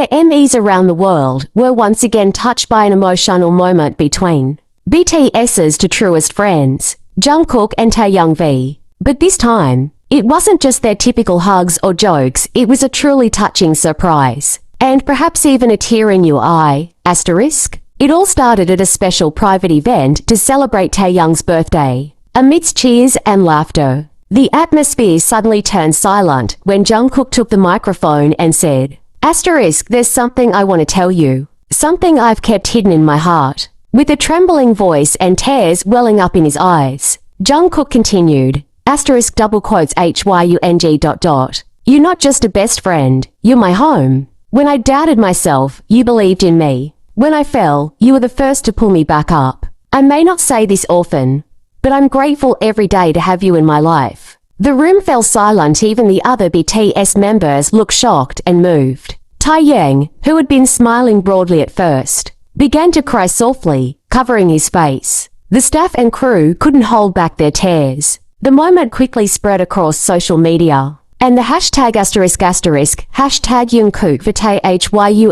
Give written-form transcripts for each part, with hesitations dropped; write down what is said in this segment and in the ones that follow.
where MEs around the world were once again touched by an emotional moment between BTS's two truest friends, Jungkook and Taehyung V. But this time, it wasn't just their typical hugs or jokes, it was a truly touching surprise. And perhaps even a tear in your eye, asterisk. It all started at a special private event to celebrate Taehyung's birthday. Amidst cheers and laughter, the atmosphere suddenly turned silent when Jungkook took the microphone and said, asterisk, there's something I want to tell you. Something I've kept hidden in my heart. With a trembling voice and tears welling up in his eyes, Jungkook continued, asterisk double quotes HYUNG ... You're not just a best friend, you're my home. When I doubted myself, you believed in me. When I fell, you were the first to pull me back up. I may not say this often, but I'm grateful every day to have you in my life. The room fell silent. Even the other BTS members looked shocked and moved. Taehyung, who had been smiling broadly at first, began to cry softly, covering his face. The staff and crew couldn't hold back their tears. The moment quickly spread across social media, and the hashtag hashtag Jungkook for TAEHYUNG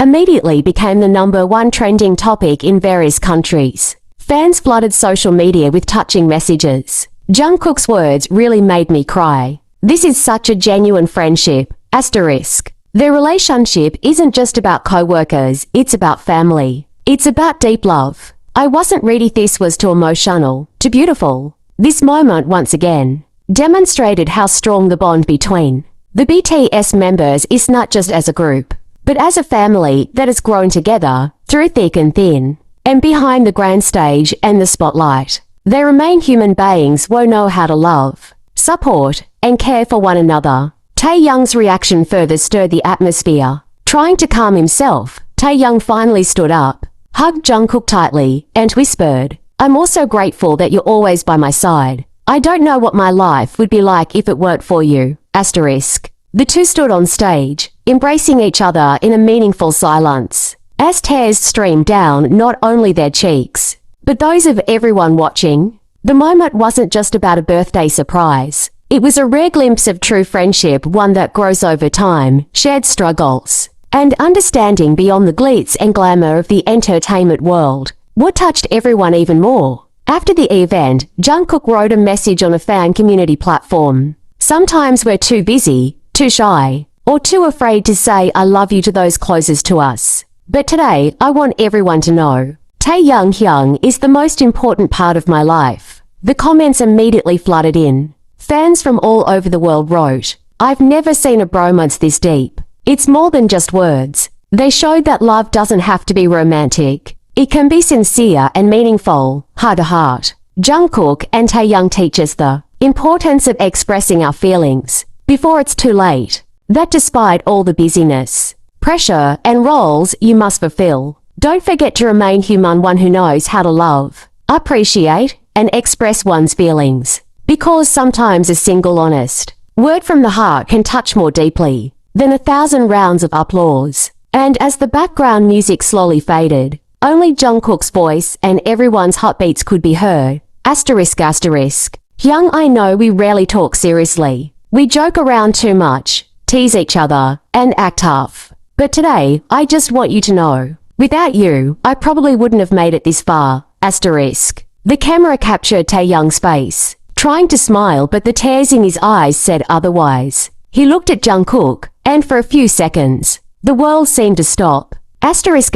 immediately became the #1 trending topic in various countries. Fans flooded social media with touching messages. Jungkook's words really made me cry. This is such a genuine friendship, asterisk. Their relationship isn't just about co-workers, it's about family. It's about deep love. I wasn't ready. This was too emotional, too beautiful. This moment once again demonstrated how strong the bond between the BTS members is, not just as a group, but as a family that has grown together through thick and thin. And behind the grand stage and the spotlight, they remain human beings who know how to love, support, and care for one another. Taehyung's reaction further stirred the atmosphere. Trying to calm himself, Taehyung finally stood up, hugged Jungkook tightly, and whispered, I'm also grateful that you're always by my side. I don't know what my life would be like if it weren't for you, asterisk. The two stood on stage, embracing each other in a meaningful silence, as tears streamed down not only their cheeks, but those of everyone watching. The moment wasn't just about a birthday surprise. It was a rare glimpse of true friendship, one that grows over time, shared struggles, and understanding beyond the glitz and glamour of the entertainment world. What touched everyone even more? After the event, Jungkook wrote a message on a fan community platform. Sometimes we're too busy, too shy, or too afraid to say I love you to those closest to us. But today, I want everyone to know, Taehyung is the most important part of my life. The comments immediately flooded in. Fans from all over the world wrote, I've never seen a bromance this deep. It's more than just words. They showed that love doesn't have to be romantic. It can be sincere and meaningful, heart to heart. Jungkook and Taehyung teach us the importance of expressing our feelings before it's too late. That despite all the busyness, pressure, and roles you must fulfill, don't forget to remain human, one who knows how to love, appreciate, and express one's feelings. Because sometimes a single honest word from the heart can touch more deeply than 1,000 rounds of applause. And as the background music slowly faded, only Jungkook's voice and everyone's heartbeats could be heard. Asterisk. Young, I know we rarely talk seriously. We joke around too much, tease each other, and act tough. But today, I just want you to know, without you, I probably wouldn't have made it this far. Asterisk. The camera captured Taehyung's face, trying to smile, but the tears in his eyes said otherwise. He looked at Jungkook, and for a few seconds, the world seemed to stop. Asterisk.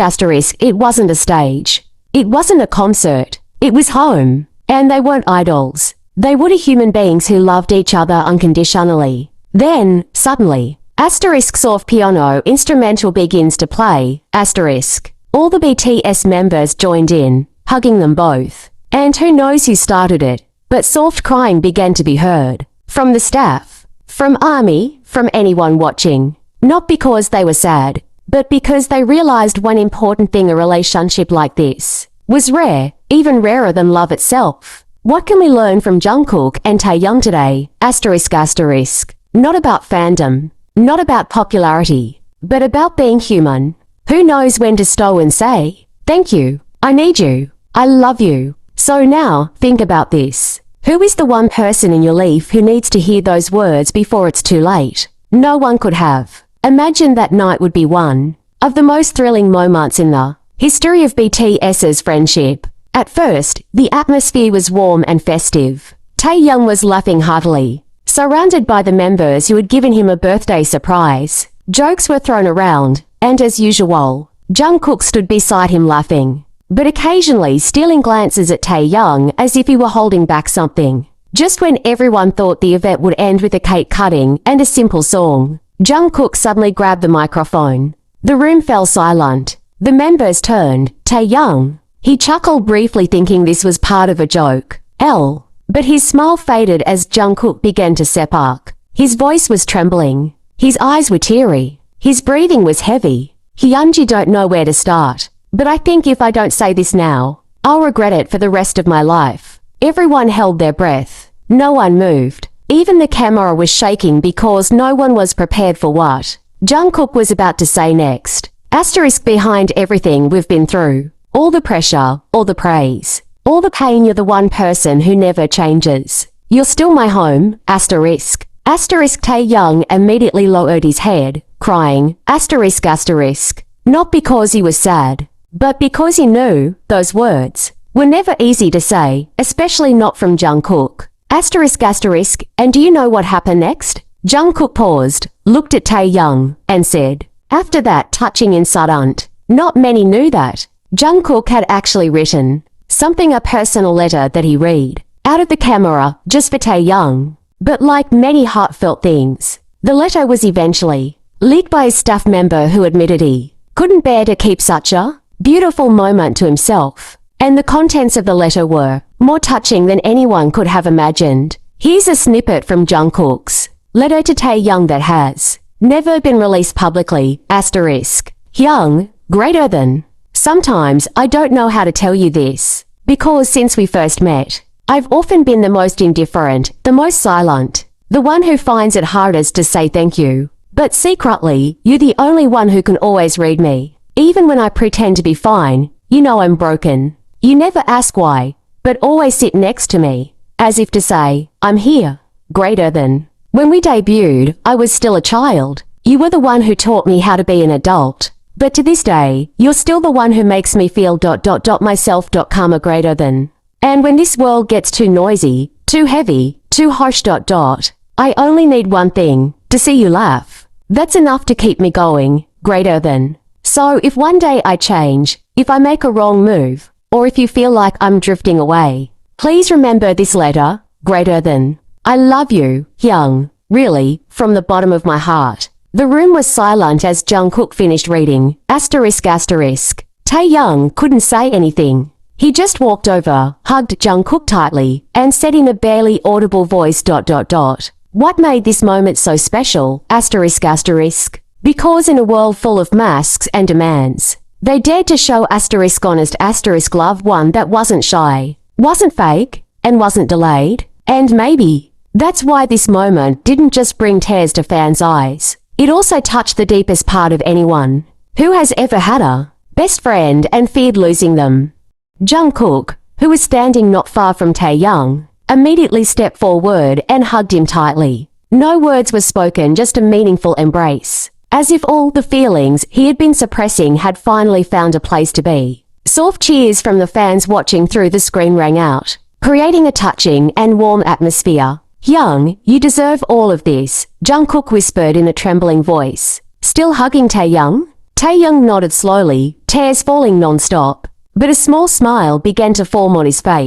It wasn't a stage. It wasn't a concert. It was home. And they weren't idols. They were human beings who loved each other unconditionally. Then, suddenly, asterisk soft piano instrumental begins to play. Asterisk. All the BTS members joined in, hugging them both. And who knows who started it, but soft crying began to be heard. From the staff, from ARMY, from anyone watching. Not because they were sad, but because they realized one important thing: a relationship like this was rare, even rarer than love itself. What can we learn from Jungkook and Taehyung today? Asterisk. Not about fandom, not about popularity, but about being human. Who knows when to stop and say, thank you, I need you, I love you. So now, think about this. Who is the one person in your life who needs to hear those words before it's too late? No one could have. Imagine that night would be one of the most thrilling moments in the history of BTS's friendship. At first, the atmosphere was warm and festive. Taehyung was laughing heartily, surrounded by the members who had given him a birthday surprise. Jokes were thrown around, and as usual, Jungkook stood beside him laughing, but occasionally stealing glances at Taehyung as if he were holding back something. Just when everyone thought the event would end with a cake cutting and a simple song, Jungkook suddenly grabbed the microphone. The room fell silent. The members turned. Taehyung. He chuckled briefly, thinking this was part of a joke. But his smile faded as Jungkook began to step up. His voice was trembling. His eyes were teary. His breathing was heavy. Hyunji, don't know where to start. But I think if I don't say this now, I'll regret it for the rest of my life. Everyone held their breath. No one moved. Even the camera was shaking because no one was prepared for what Jungkook was about to say next. Asterisk behind everything we've been through. All the pressure, all the praise, all the pain, you're the one person who never changes. You're still my home, asterisk. Asterisk. Taehyung immediately lowered his head, crying, asterisk asterisk. Not because he was sad, but because he knew those words were never easy to say, especially not from Jungkook. Asterisk asterisk. And do you know what happened next? Jungkook paused, looked at Taehyung, and said, after that touching incident. Not many knew that Jungkook had actually written something, a personal letter that he read out of the camera just for Taehyung. But like many heartfelt things, the letter was eventually leaked by a staff member who admitted he couldn't bear to keep such a beautiful moment to himself. And the contents of the letter were more touching than anyone could have imagined. Here's a snippet from Jungkook's letter to Taehyung that has never been released publicly, asterisk. Hyung, greater than. Sometimes I don't know how to tell you this, because since we first met, I've often been the most indifferent, the most silent, the one who finds it hardest to say thank you. But secretly, you're the only one who can always read me. Even when I pretend to be fine, you know I'm broken. You never ask why, but always sit next to me, as if to say, I'm here, greater than. When we debuted, I was still a child. You were the one who taught me how to be an adult. But to this day, you're still the one who makes me feel myself, karma greater than. And when this world gets too noisy, too heavy, too harsh, I only need one thing, to see you laugh. That's enough to keep me going, greater than. So if one day I change, if I make a wrong move, or if you feel like I'm drifting away, please remember this letter, greater than. I love you, Hyung, really, from the bottom of my heart. The room was silent as Jungkook finished reading, asterisk asterisk. Taehyung couldn't say anything. He just walked over, hugged Jungkook tightly, and said in a barely audible voice, What made this moment so special, asterisk asterisk? Because in a world full of masks and demands, they dared to show asterisk honest asterisk love, one that wasn't shy, wasn't fake, and wasn't delayed. And maybe that's why this moment didn't just bring tears to fans' eyes. It also touched the deepest part of anyone who has ever had a best friend and feared losing them. Jungkook, who was standing not far from Taehyung, immediately stepped forward and hugged him tightly. No words were spoken, just a meaningful embrace, as if all the feelings he had been suppressing had finally found a place to be. Soft cheers from the fans watching through the screen rang out, creating a touching and warm atmosphere. Hyung, you deserve all of this, Jungkook whispered in a trembling voice. Still hugging Taehyung? Taehyung nodded slowly, tears falling non-stop, but a small smile began to form on his face.